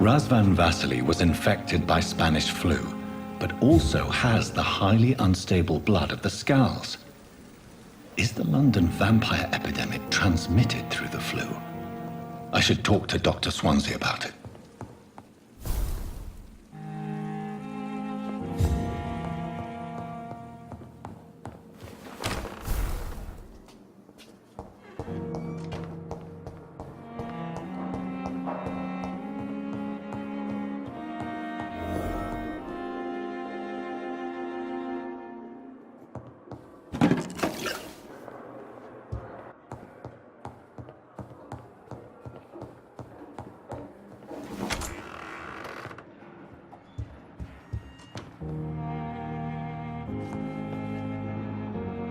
Razvan Vasily was infected by Spanish flu, but also has the highly unstable blood of the Scowls. Is the London vampire epidemic transmitted through the flu? I should talk to Dr. Swansea about it.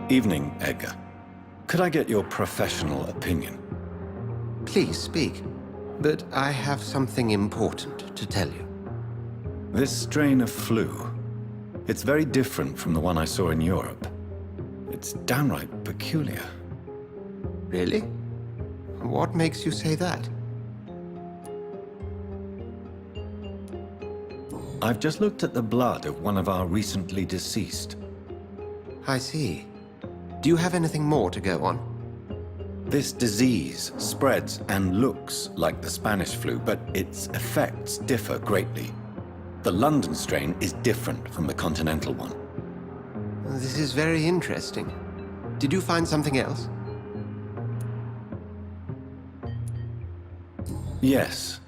Evening, Edgar. Could I get your professional opinion? Please speak, but I have something important to tell you. This strain of flu, it's very different from the one I saw in Europe. It's downright peculiar. Really? What makes you say that? I've just looked at the blood of one of our recently deceased. I see. Do you have anything more to go on? This disease spreads and looks like the Spanish flu, but its effects differ greatly. The London strain is different from the continental one. This is very interesting. Did you find something else? Yes.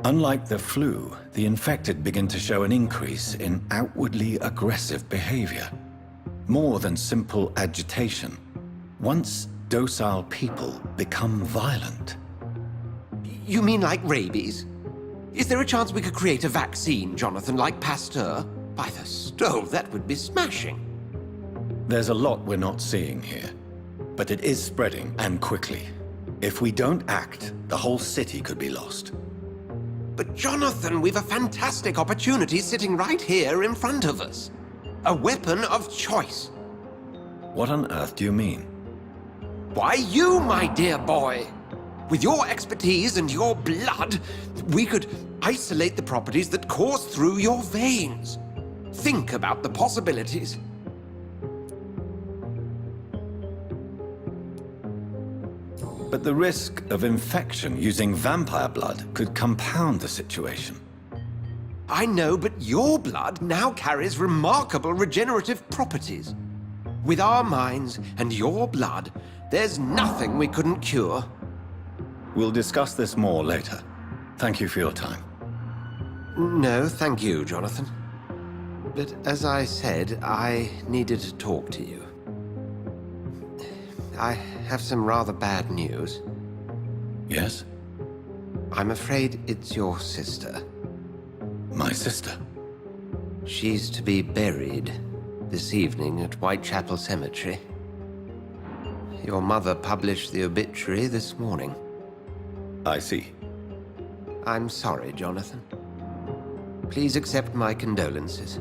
Unlike the flu, the infected begin to show an increase in outwardly aggressive behavior. More than simple agitation. Once docile people become violent. You mean like rabies? Is there a chance we could create a vaccine, Jonathan, like Pasteur? By the stove, that would be smashing. There's a lot we're not seeing here, but it is spreading, and quickly. If we don't act, the whole city could be lost. But Jonathan, we've a fantastic opportunity sitting right here in front of us. A weapon of choice. What on earth do you mean? Why, you, my dear boy. With your expertise and your blood, we could isolate the properties that course through your veins. Think about the possibilities. But the risk of infection using vampire blood could compound the situation. I know, but your blood now carries remarkable regenerative properties. With our minds and your blood, there's nothing we couldn't cure. We'll discuss this more later. Thank you for your time. No, thank you, Jonathan. But as I said, I needed to talk to you. I have some rather bad news. Yes? I'm afraid it's your sister. My sister? She's to be buried this evening at Whitechapel Cemetery. Your mother published the obituary this morning. I see. I'm sorry, Jonathan. Please accept my condolences.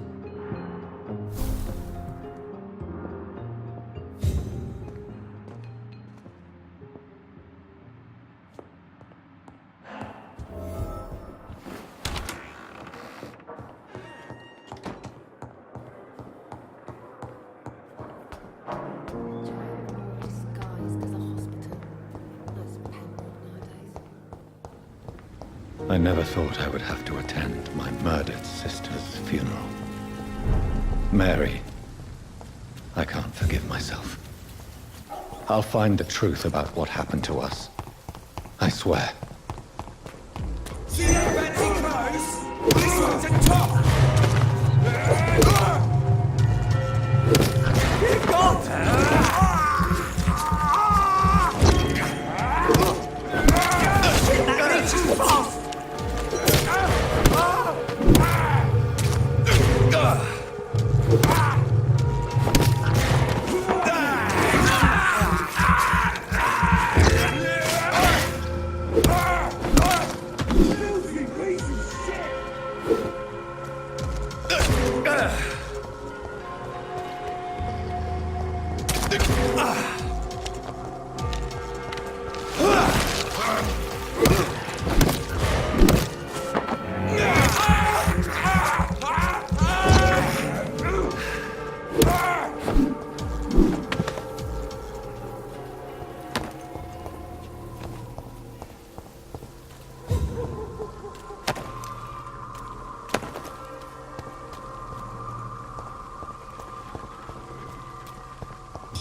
I never thought I would have to attend my murdered sister's funeral. Mary, I can't forgive myself. I'll find the truth about what happened to us. I swear. See that fancy clothes? This one's a top! You got her! That reaches fast! Filthy piece of shit!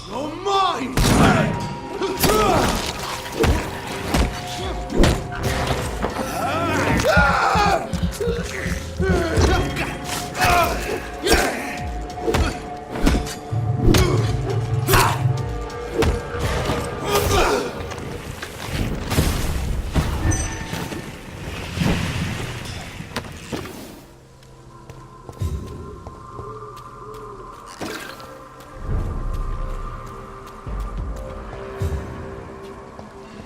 You're mine!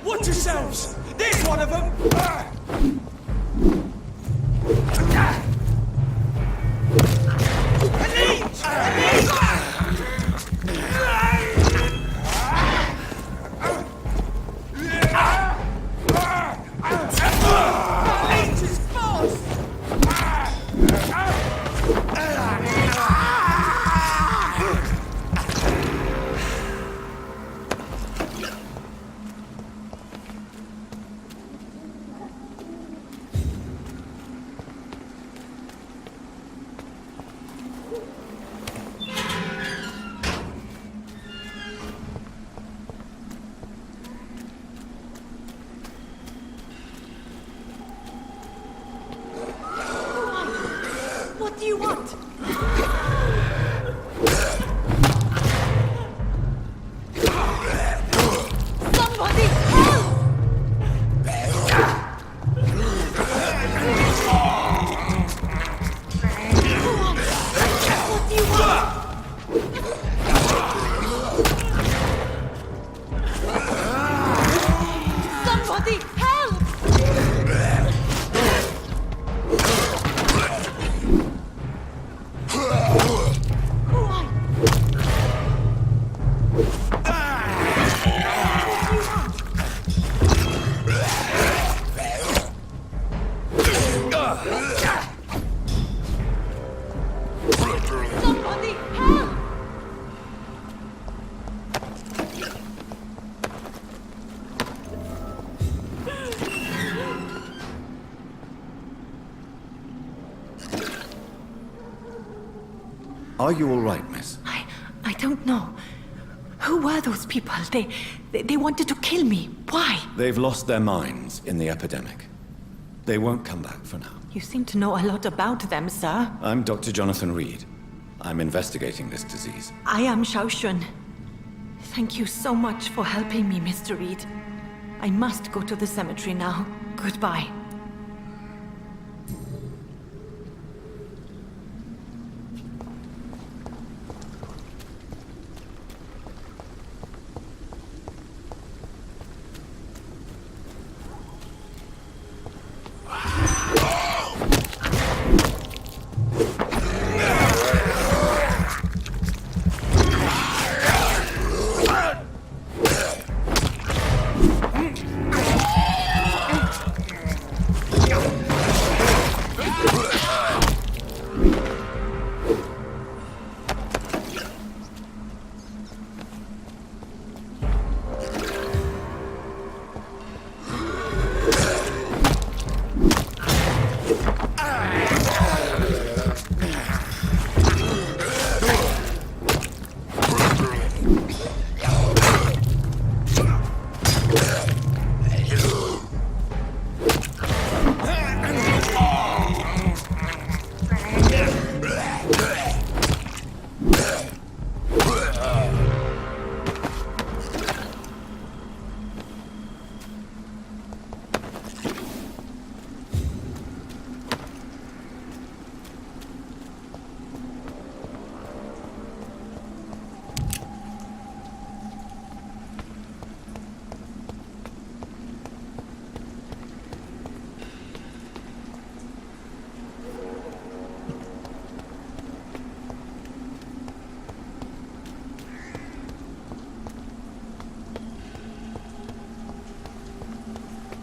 Watch yourselves! There's one of them! What do you want? Somebody help! What do you want? Somebody help! Somebody help! Are you all right, miss? I don't know. Who were those people? They wanted to kill me. Why? They've lost their minds in the epidemic. They won't come back for now. You seem to know a lot about them, sir. I'm Dr. Jonathan Reid. I'm investigating this disease. I am Shaoshun. Thank you so much for helping me, Mr. Reid. I must go to the cemetery now. Goodbye.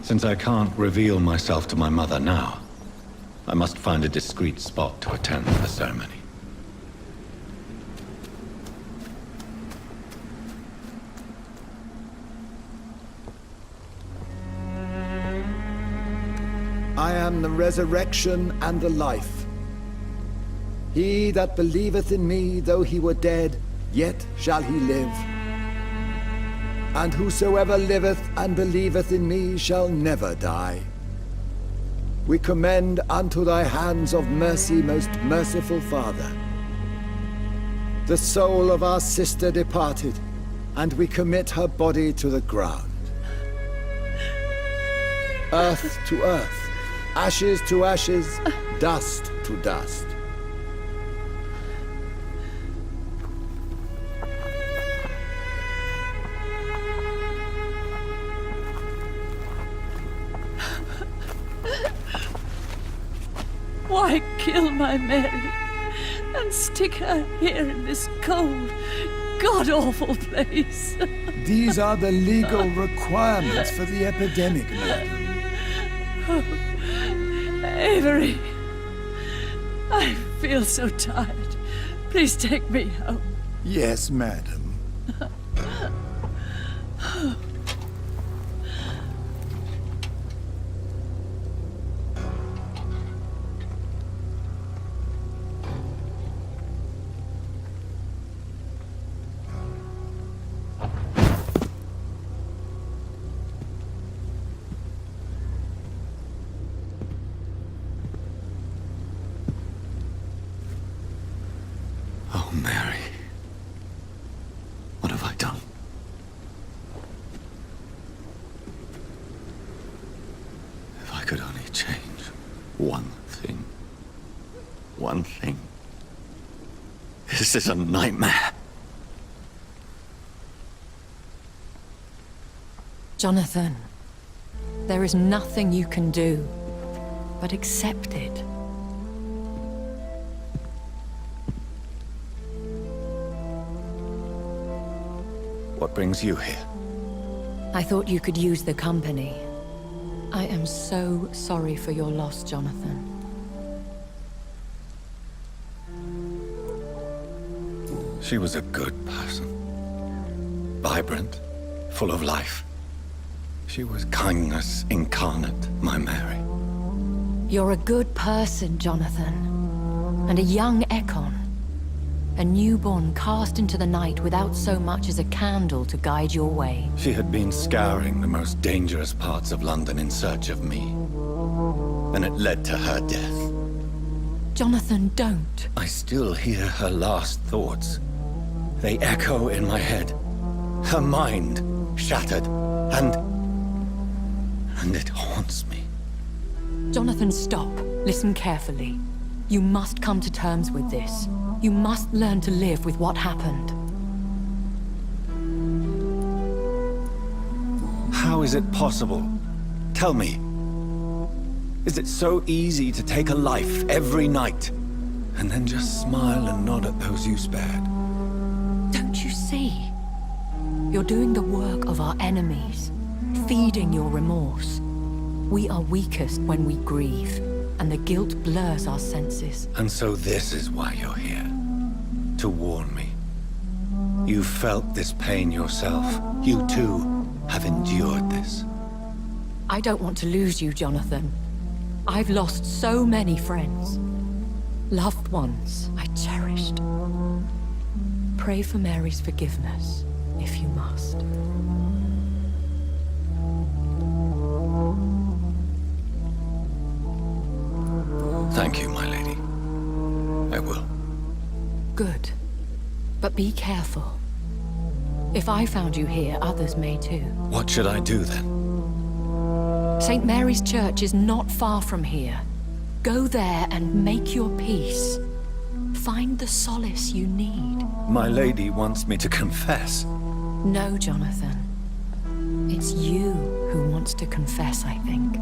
Since I can't reveal myself to my mother now, I must find a discreet spot to attend the ceremony. I am the resurrection and the life. He that believeth in me, though he were dead, yet shall he live. And whosoever liveth and believeth in me shall never die. We commend unto thy hands of mercy, most merciful Father, the soul of our sister departed, and we commit her body to the ground. Earth to earth, ashes to ashes, dust to dust. Why kill my Mary and stick her here in this cold, god-awful place? These are the legal requirements for the epidemic, madam. Avery, I feel so tired. Please take me home. Yes, madam. Oh, Mary. What have I done? If I could only change one thing. One thing. This is a nightmare. Jonathan, there is nothing you can do but accept it. What brings you here? I thought you could use the company. I am so sorry for your loss, Jonathan. She was a good person. Vibrant, full of life. She was kindness incarnate, my Mary. You're a good person, Jonathan. And a young Ekon. A newborn cast into the night without so much as a candle to guide your way. She had been scouring the most dangerous parts of London in search of me. And it led to her death. Jonathan, don't. I still hear her last thoughts. They echo in my head. Her mind shattered, and it haunts me. Jonathan, stop. Listen carefully. You must come to terms with this. You must learn to live with what happened. How is it possible? Tell me. Is it so easy to take a life every night, and then just smile and nod at those you spared? Don't you see? You're doing the work of our enemies, feeding your remorse. We are weakest when we grieve, and the guilt blurs our senses. And so this is why you're here. To warn me. You felt this pain yourself. You too have endured this. I don't want to lose you, Jonathan. I've lost so many friends. Loved ones I cherished. Pray for Mary's forgiveness, if you must. Thank you, my lady. I will. Good. But be careful. If I found you here, others may too. What should I do then? St. Mary's Church is not far from here. Go there and make your peace. Find the solace you need. My lady wants me to confess. No, Jonathan. It's you who wants to confess, I think.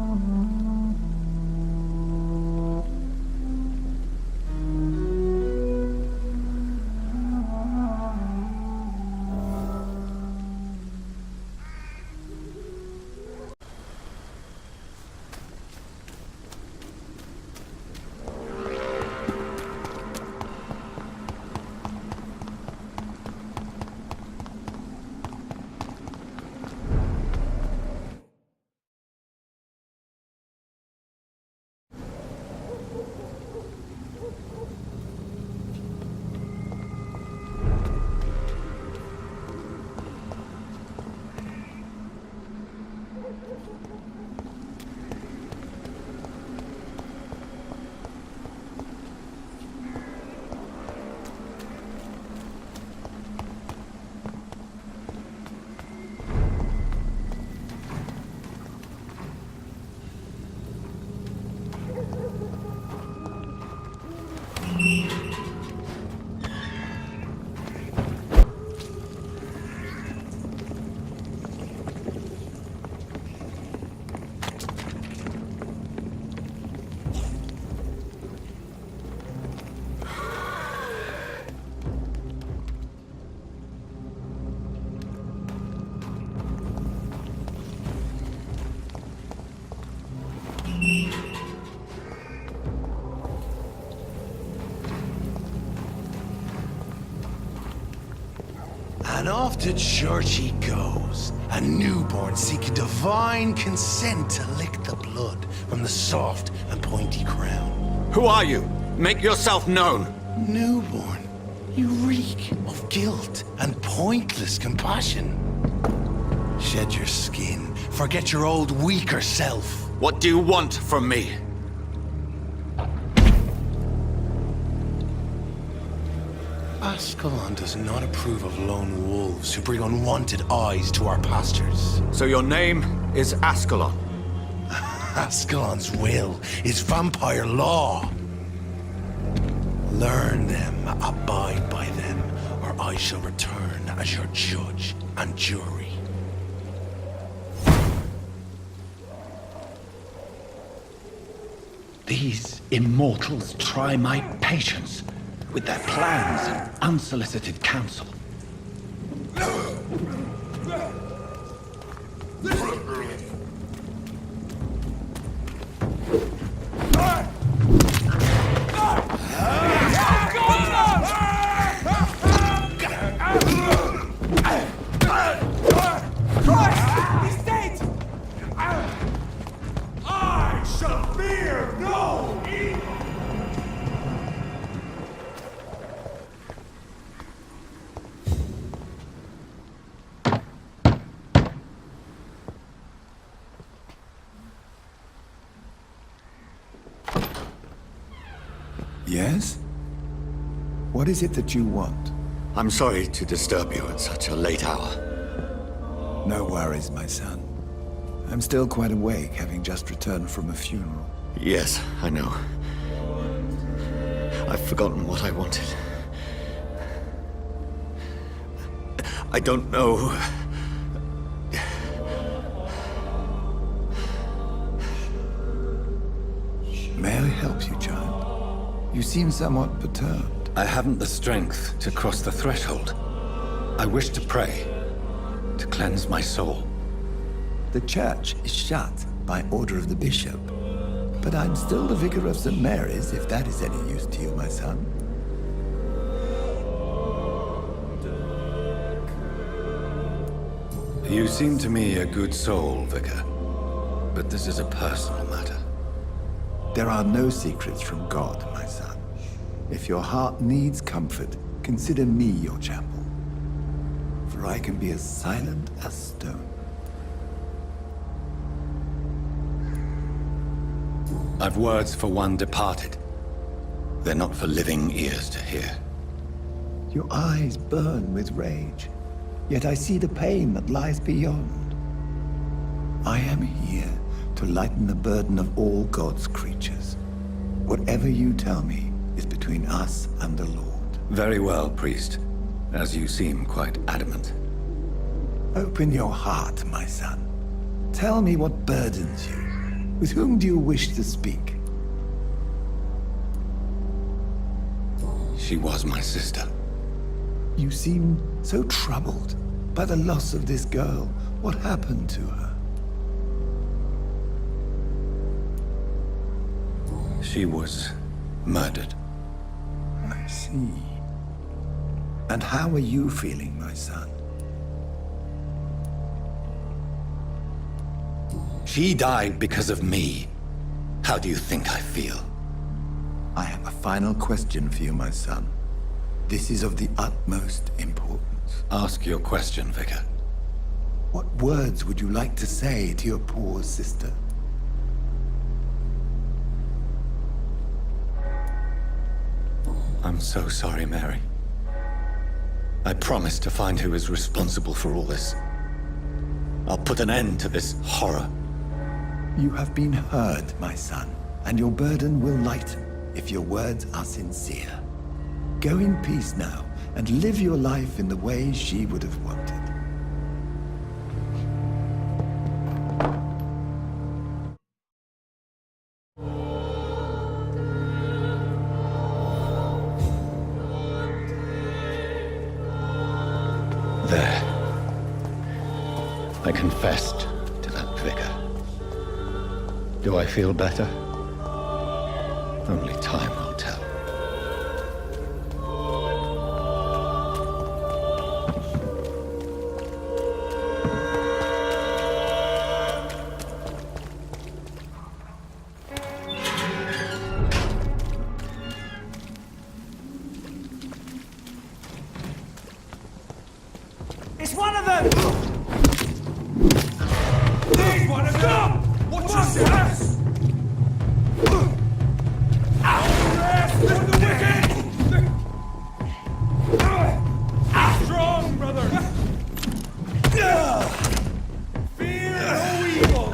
And off to church he goes, a newborn seeking divine consent to lick the blood from the soft and pointy crown. Who are you? Make yourself known. Newborn, you reek of guilt and pointless compassion. Shed your skin, forget your old weaker self. What do you want from me? Ascalon does not approve of lone wolves who bring unwanted eyes to our pastures. So your name is Ascalon? Ascalon's will is vampire law. Learn them, abide by them, or I shall return as your judge and jury. These immortals try my patience with their plans and unsolicited counsel. He's dead! I shall fear no evil! Yes? What is it that you want? I'm sorry to disturb you at such a late hour. No worries, my son. I'm still quite awake, having just returned from a funeral. Yes, I know. I've forgotten what I wanted. I don't know. May I help you, child? You seem somewhat perturbed. I haven't the strength to cross the threshold. I wish to pray, to cleanse my soul. The church is shut by order of the bishop. But I'm still the vicar of St. Mary's, if that is any use to you, my son. You seem to me a good soul, Vicar. But this is a personal matter. There are no secrets from God, my son. If your heart needs comfort, consider me your chapel. For I can be as silent as stone. I've words for one departed. They're not for living ears to hear. Your eyes burn with rage, yet I see the pain that lies beyond. I am here to lighten the burden of all God's creatures. Whatever you tell me is between us and the Lord. Very well, priest. As you seem quite adamant. Open your heart, my son. Tell me what burdens you. With whom do you wish to speak? She was my sister. You seem so troubled by the loss of this girl. What happened to her? She was murdered. I see. And how are you feeling, my son? She died because of me. How do you think I feel? I have a final question for you, my son. This is of the utmost importance. Ask your question, Vicar. What words would you like to say to your poor sister? I'm so sorry, Mary. I promise to find who is responsible for all this. I'll put an end to this horror. You have been heard, my son, and your burden will lighten if your words are sincere. Go in peace now, and live your life in the way she would have wanted. There. I confessed to that vicar. Do I feel better? Only time will tell. It's one of them! There's one of them! Watch yourself! The wicked! Strong, brother! Fear no evil!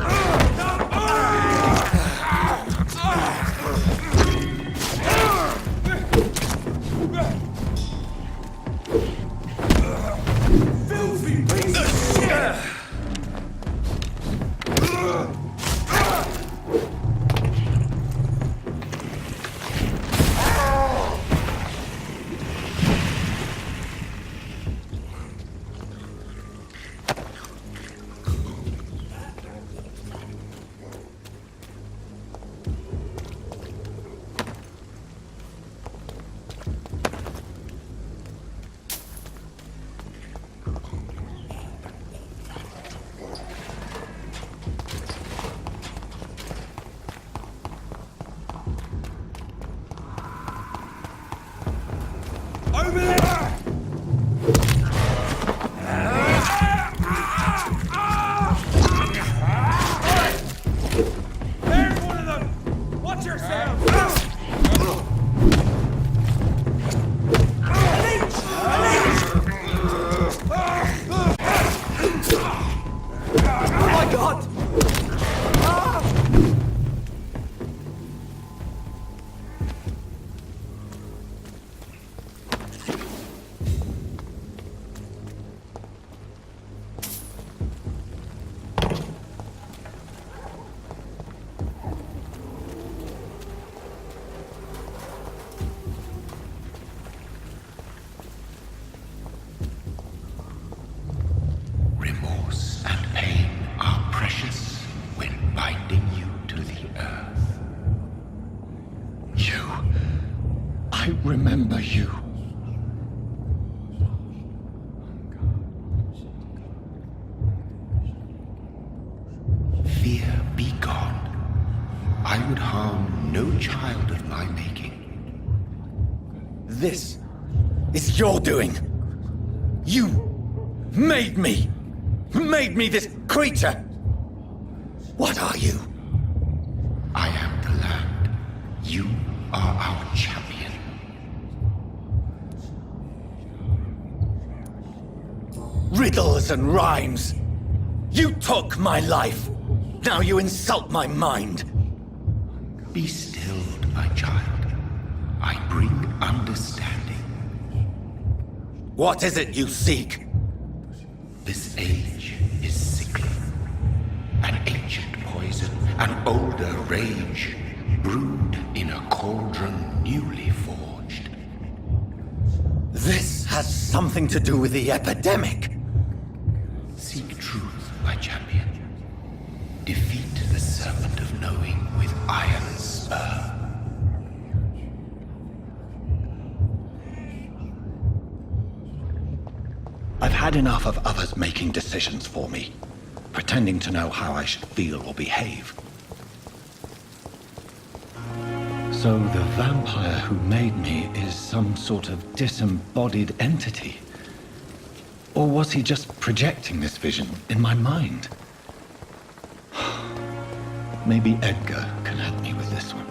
Filthy piece of shit! Over there! There's one of them! Watch yourself! Oh my God! Remorse and pain are precious when binding you to the earth. You. I remember you. Fear be gone. I would harm no child of my making. This is your doing. You made me. Made me this creature. What are you? I am the land. You are our champion. Riddles and rhymes. You took my life. Now you insult my mind. Be stilled, my child. I bring understanding. What is it you seek? This age is sickly. An ancient poison, an older rage, brewed in a cauldron newly forged. This has something to do with the epidemic. Seek truth, my champion. Defeat the serpent of knowing with iron spur. I've had enough of others making decisions for me, pretending to know how I should feel or behave. So the vampire who made me is some sort of disembodied entity? Or was he just projecting this vision in my mind? Maybe Edgar can help me with this one.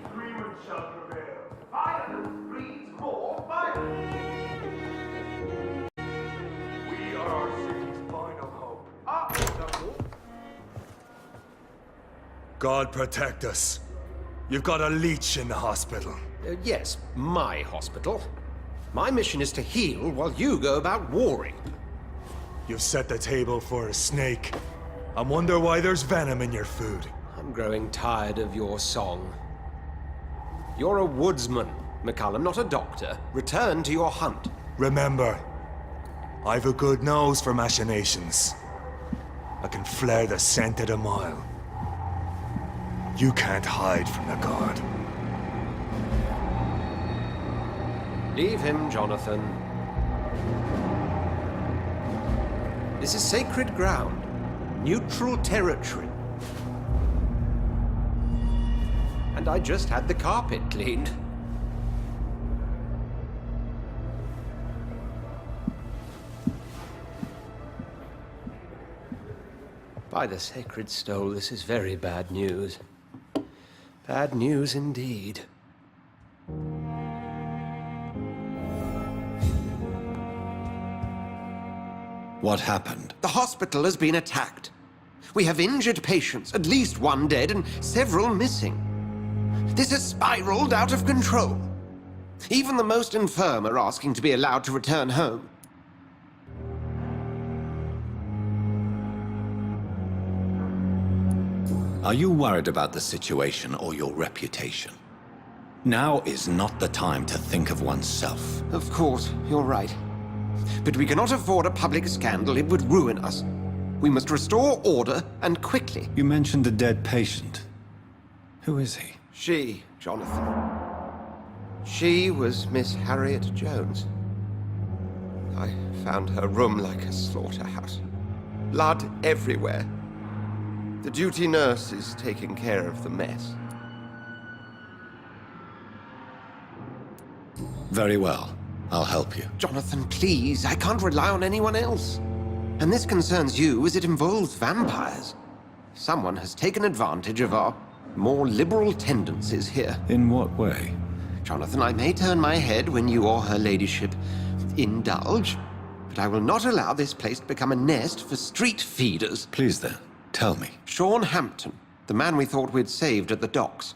Agreement shall prevail. Violence breeds more violence. We are our city's final hope. God protect us. You've got a leech in the hospital. Yes, my hospital. My mission is to heal while you go about warring. You've set the table for a snake. I wonder why there's venom in your food. I'm growing tired of your song. You're a woodsman, McCullum, not a doctor. Return to your hunt. Remember, I've a good nose for machinations. I can flare the scent at a mile. You can't hide from the guard. Leave him, Jonathan. This is sacred ground. Neutral territory. And I just had the carpet cleaned. By the sacred stole, this is very bad news. Bad news indeed. What happened? The hospital has been attacked. We have injured patients, at least one dead and several missing. This has spiraled out of control. Even the most infirm are asking to be allowed to return home. Are you worried about the situation or your reputation? Now is not the time to think of oneself. Of course, you're right. But we cannot afford a public scandal. It would ruin us. We must restore order, and quickly. You mentioned a dead patient. Who is he? She, Jonathan. She was Miss Harriet Jones. I found her room like a slaughterhouse. Blood everywhere. The duty nurse is taking care of the mess. Very well. I'll help you. Jonathan, please. I can't rely on anyone else. And this concerns you as it involves vampires. Someone has taken advantage of our more liberal tendencies here. In what way? Jonathan, I may turn my head when you or her ladyship indulge, but I will not allow this place to become a nest for street feeders. Please then, tell me. Sean Hampton, the man we thought we'd saved at the docks.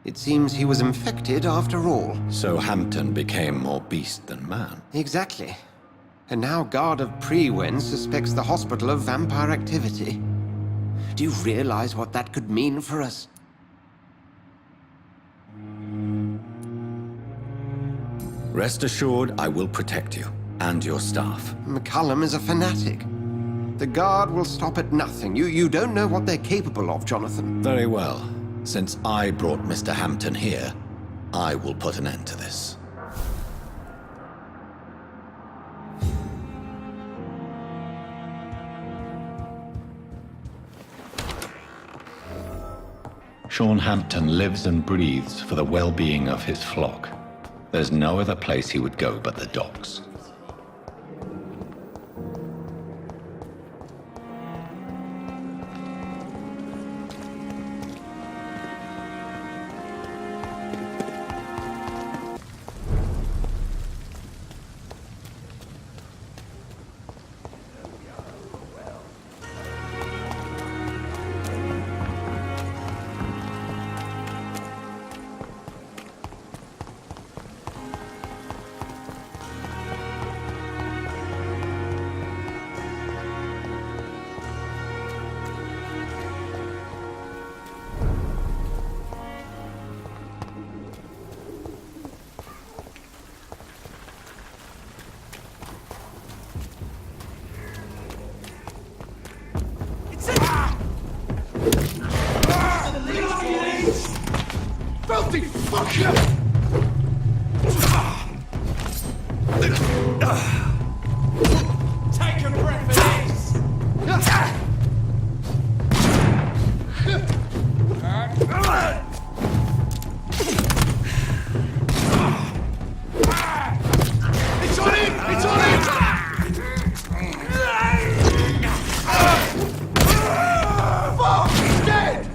It seems he was infected after all. So Hampton became more beast than man. Exactly. And now Guard of Prewen suspects the hospital of vampire activity. Do you realize what that could mean for us? Rest assured, I will protect you and your staff. McCullum is a fanatic. The Guard will stop at nothing. You don't know what they're capable of, Jonathan. Very well. Since I brought Mr. Hampton here, I will put an end to this. Sean Hampton lives and breathes for the well-being of his flock. There's no other place he would go but the docks. Filthy fuck you! Take a breath of this! It's on him! It's on him! Fuck! He's dead!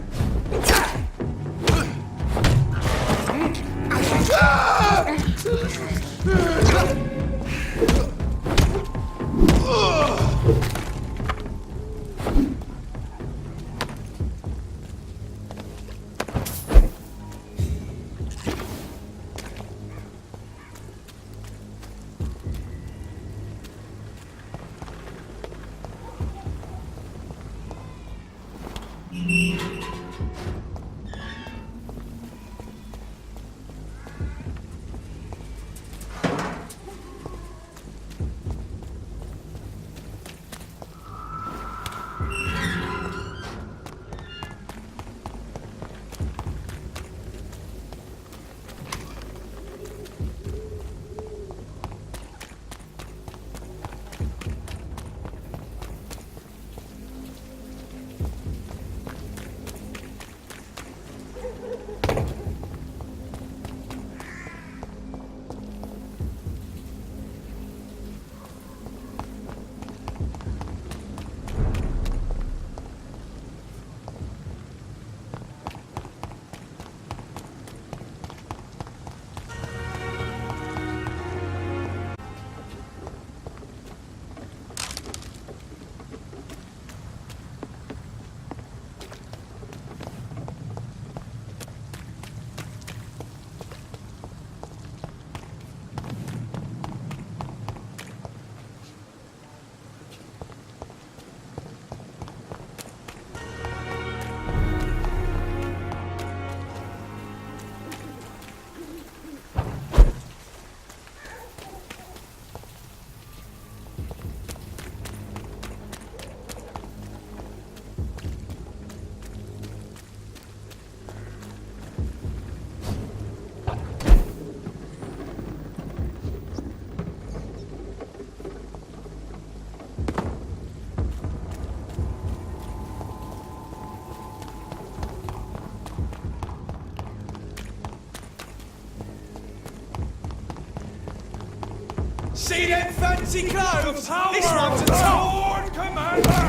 See them fancy clothes? This one's a Lord Commander!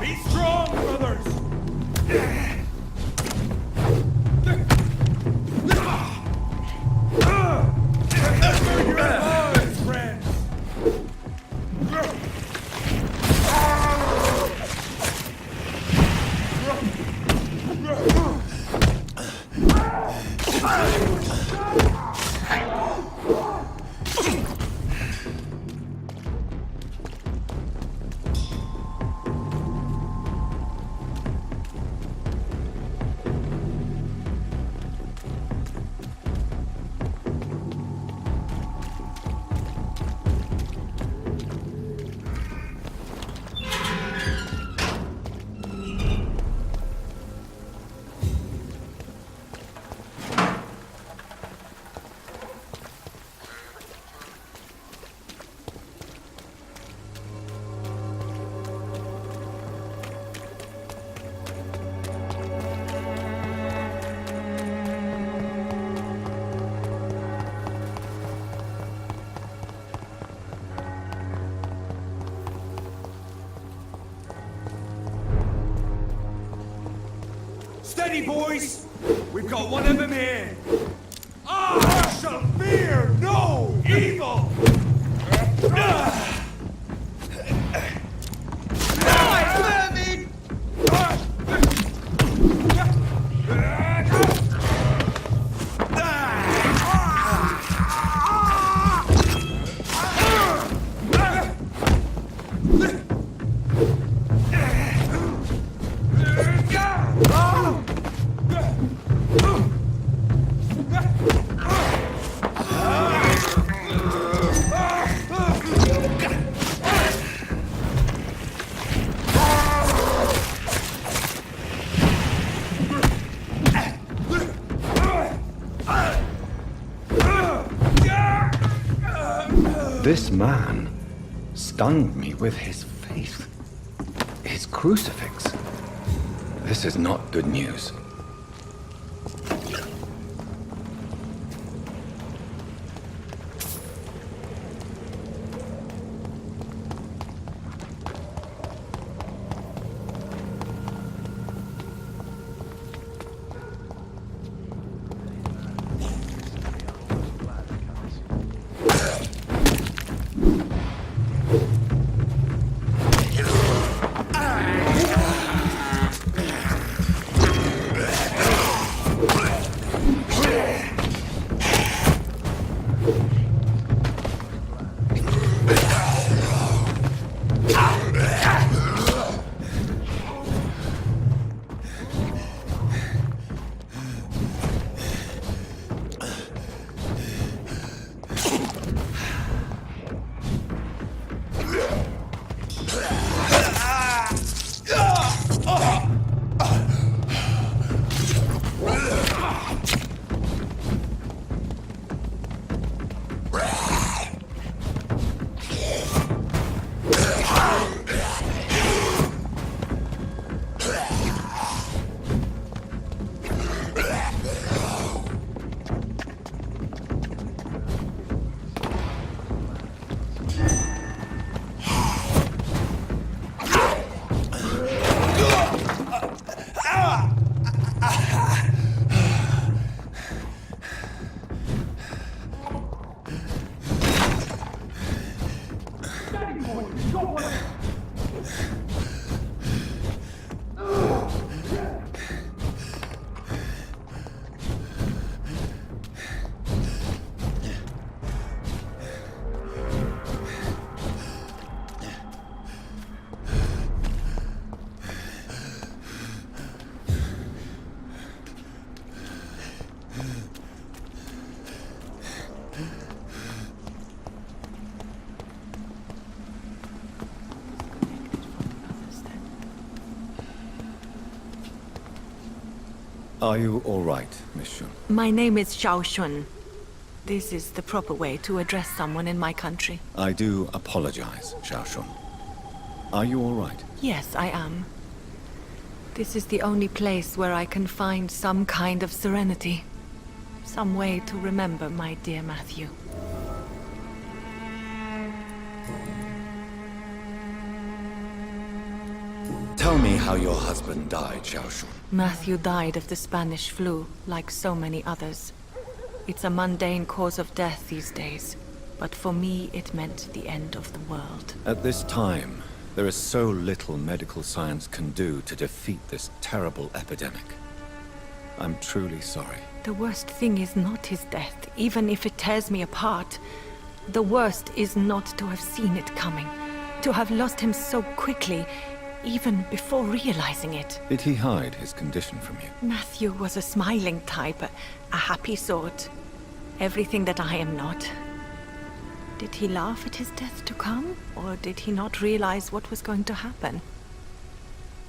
Be strong, brothers! Burn your eyes, friends! Steady, boys! We've got one of them here! I shall fear no evil! This man stunned me with his faith. His crucifix. This is not good news. Are you all right, Miss Shun? My name is Xiao Shun. This is the proper way to address someone in my country. I do apologize, Xiao Shun. Are you all right? Yes, I am. This is the only place where I can find some kind of serenity. Some way to remember my dear Matthew. Tell me how your husband died, Xiaoshun. Matthew died of the Spanish flu, like so many others. It's a mundane cause of death these days, but for me it meant the end of the world. At this time, there is so little medical science can do to defeat this terrible epidemic. I'm truly sorry. The worst thing is not his death, even if it tears me apart. The worst is not to have seen it coming, to have lost him so quickly, even before realizing it. Did he hide his condition from you? Matthew was a smiling type, a happy sort. Everything that I am not. Did he laugh at his death to come, or did he not realize what was going to happen?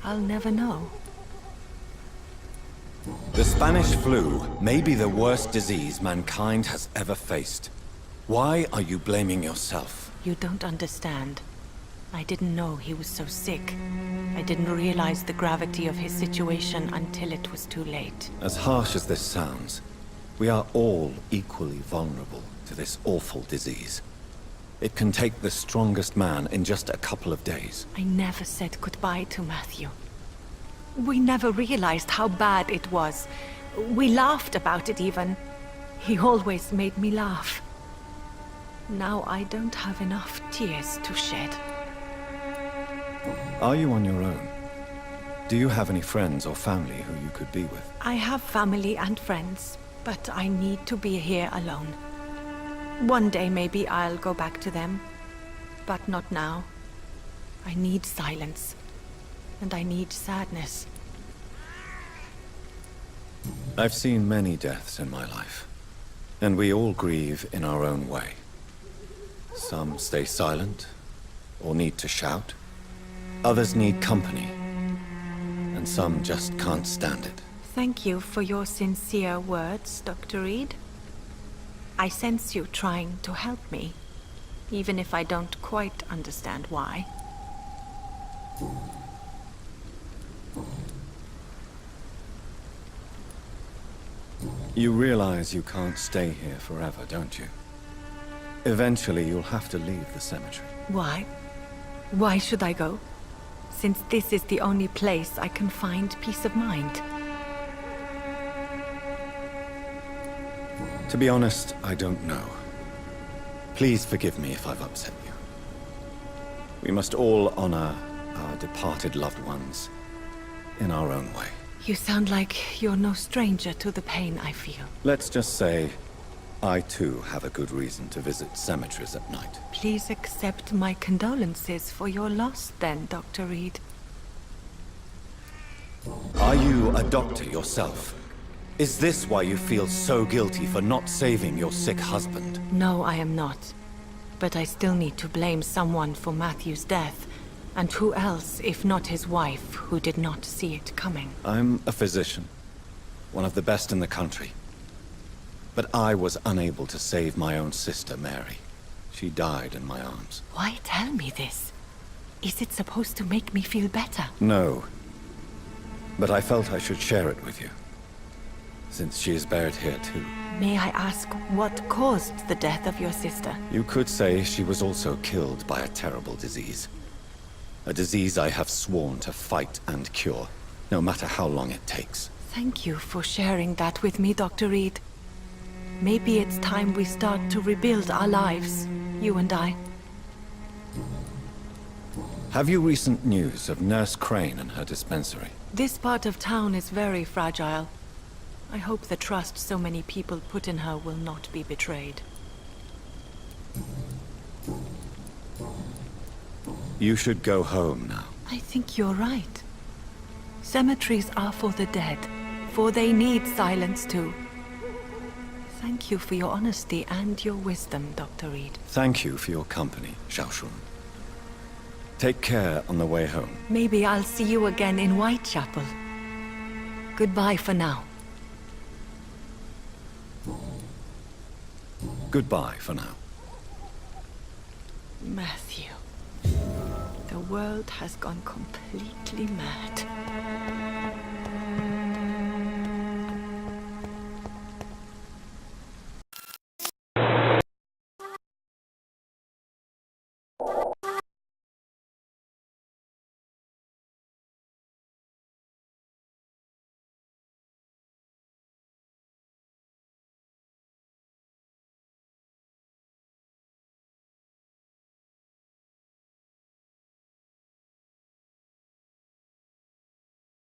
I'll never know. The Spanish flu may be the worst disease mankind has ever faced. Why are you blaming yourself? You don't understand. I didn't know he was so sick. I didn't realize the gravity of his situation until it was too late. As harsh as this sounds, we are all equally vulnerable to this awful disease. It can take the strongest man in just a couple of days. I never said goodbye to Matthew. We never realized how bad it was. We laughed about it even. He always made me laugh. Now I don't have enough tears to shed. Are you on your own? Do you have any friends or family who you could be with? I have family and friends, but I need to be here alone. One day maybe I'll go back to them, but not now. I need silence, and I need sadness. I've seen many deaths in my life, and we all grieve in our own way. Some stay silent, or need to shout. Others need company, and some just can't stand it. Thank you for your sincere words, Dr. Reid. I sense you trying to help me, even if I don't quite understand why. You realize you can't stay here forever, don't you? Eventually, you'll have to leave the cemetery. Why? Why should I go? Since this is the only place I can find peace of mind. To be honest, I don't know. Please forgive me if I've upset you. We must all honor our departed loved ones in our own way. You sound like you're no stranger to the pain I feel. Let's just say, I too have a good reason to visit cemeteries at night. Please accept my condolences for your loss then, Dr. Reid. Are you a doctor yourself? Is this why you feel so guilty for not saving your sick husband? No, I am not. But I still need to blame someone for Matthew's death. And who else, if not his wife, who did not see it coming? I'm a physician, one of the best in the country. But I was unable to save my own sister, Mary. She died in my arms. Why tell me this? Is it supposed to make me feel better? No. But I felt I should share it with you, since she is buried here too. May I ask what caused the death of your sister? You could say she was also killed by a terrible disease. A disease I have sworn to fight and cure, no matter how long it takes. Thank you for sharing that with me, Dr. Reid. Maybe it's time we start to rebuild our lives, you and I. Have you recent news of Nurse Crane and her dispensary? This part of town is very fragile. I hope the trust so many people put in her will not be betrayed. You should go home now. I think you're right. Cemeteries are for the dead, for they need silence too. Thank you for your honesty and your wisdom, Dr. Reid. Thank you for your company, Xiaoshun. Take care on the way home. Maybe I'll see you again in Whitechapel. Goodbye for now. Goodbye for now. Matthew. The world has gone completely mad.